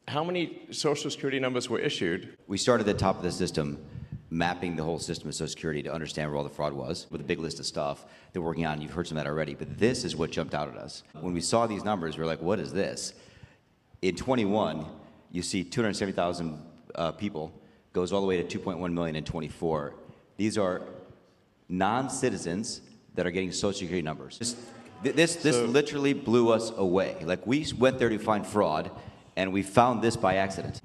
How many Social Security numbers were issued? We started at the top of the system, mapping the whole system of Social Security to understand where all the fraud was, with a big list of stuff they're working on. You've heard some of that already, but this is what jumped out at us. When we saw these numbers, we were like, what is this? In 21, you see 270,000 people, goes all the way to 2.1 million in 24. These are non-citizens that are getting Social Security numbers. This literally blew us away. Like, we went there to find fraud, and we found this by accident.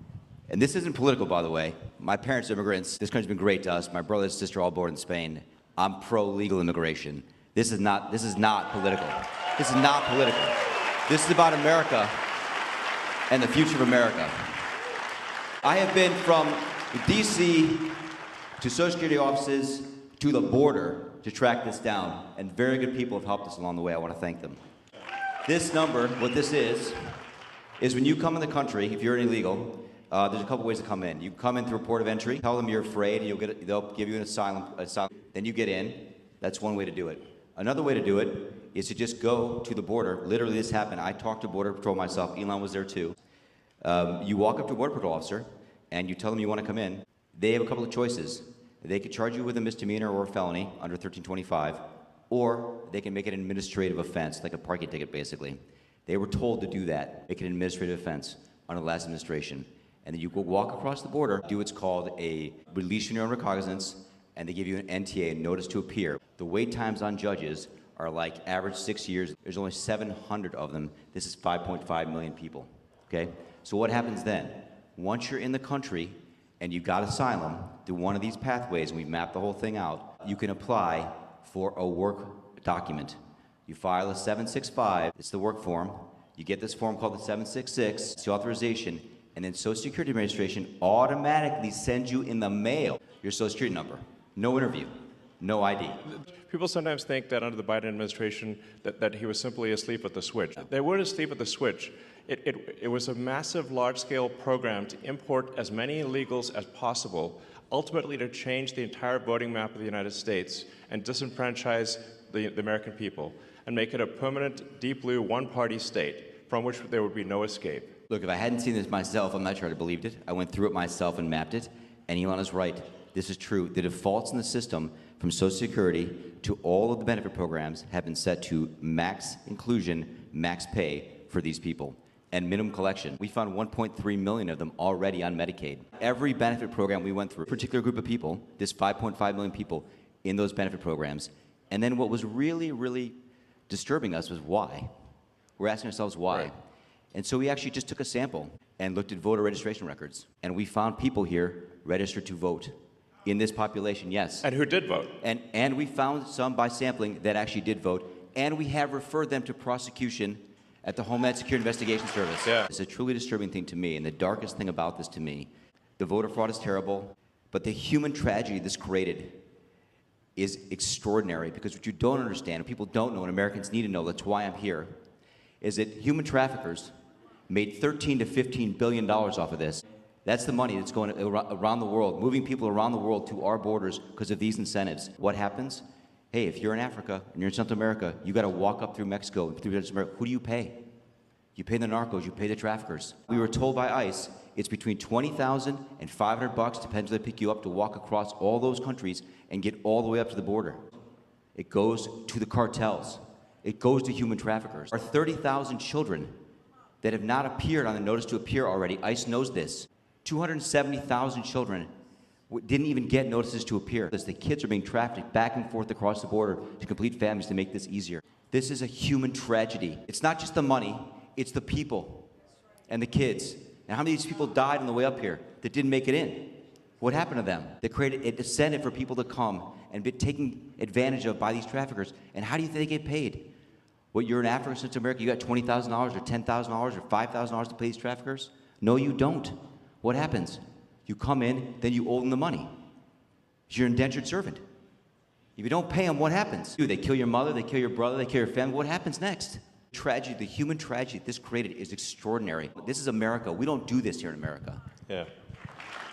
And this isn't political, by the way. My parents are immigrants. This country's been great to us. My brother and sister all born in Spain. I'm pro-legal immigration. This is not political. This is not political. This is about America and the future of America. I have been from D.C. to Social Security offices to the border to track this down, and very good people have helped us along the way. I want to thank them. This number, what this is when you come in the country, if you're an illegal, there's a couple ways to come in. You come in through a port of entry, tell them you're afraid, and they'll give you an asylum. Then you get in. That's one way to do it. Another way to do it is to just go to the border. Literally, this happened. I talked to Border Patrol myself. Elon was there too. You walk up to a Border Patrol officer, and you tell them you want to come in. They have a couple of choices. They could charge you with a misdemeanor or a felony under 1325, or they can make it an administrative offense, like a parking ticket, basically. They were told to do that, make it an administrative offense under the last administration. And then you go walk across the border, do what's called a release from your own recognizance, and they give you an NTA, a notice to appear. The wait times on judges are like average 6 years. There's only 700 of them. This is 5.5 million people, okay? So what happens then? Once you're in the country and you've got asylum through one of these pathways, and we've mapped the whole thing out, you can apply for a work document. You file a 765, it's the work form. You get this form called the 766, it's the authorization, and then Social Security Administration automatically sends you in the mail your Social Security number. No interview, no ID. People sometimes think that under the Biden administration that he was simply asleep at the switch. They weren't asleep at the switch. It was a massive, large-scale program to import as many illegals as possible, ultimately to change the entire voting map of the United States and disenfranchise the American people and make it a permanent, deep blue, one-party state from which there would be no escape. Look, if I hadn't seen this myself, I'm not sure I'd have believed it. I went through it myself and mapped it, and Elon is right. This is true. The defaults in the system from Social Security to all of the benefit programs have been set to max inclusion, max pay for these people, and minimum collection. We found 1.3 million of them already on Medicaid. Every benefit program we went through, a particular group of people, this 5.5 million people in those benefit programs, and then what was really, really disturbing us was why. We're asking ourselves why. Right. And so we actually just took a sample and looked at voter registration records, and we found people here registered to vote. In this population, yes. And who did vote? And we found some by sampling that actually did vote, and we have referred them to prosecution at the Homeland Security Investigation Service. Yeah. It's a truly disturbing thing to me, and the darkest thing about this to me, the voter fraud is terrible, but the human tragedy this created is extraordinary, because what you don't understand, and people don't know, and Americans need to know, that's why I'm here, is that human traffickers made $13 to $15 billion off of this. That's the money that's going around the world, moving people around the world to our borders because of these incentives. What happens? Hey, if you're in Africa and you're in Central America, you got to walk up through Mexico, through Central America. Who do you pay? You pay the narcos, you pay the traffickers. We were told by ICE it's between $20,000 and $500, depends where they pick you up, to walk across all those countries and get all the way up to the border. It goes to the cartels. It goes to human traffickers. There are 30,000 children that have not appeared on the notice to appear already. ICE knows this. 270,000 children didn't even get notices to appear. The kids are being trafficked back and forth across the border to complete families to make this easier. This is a human tragedy. It's not just the money, it's the people and the kids. And how many of these people died on the way up here that didn't make it in? What happened to them? They created an incentive for people to come and be taken advantage of by these traffickers. And how do you think they get paid? What, you're in Africa, Central America, you got $20,000 or $10,000 or $5,000 to pay these traffickers? No, you don't. What happens? You come in, then you owe them the money. You're an indentured servant. If you don't pay them, what happens? They kill your mother, they kill your brother, they kill your family. What happens next? Tragedy, the human tragedy this created is extraordinary. This is America. We don't do this here in America. Yeah.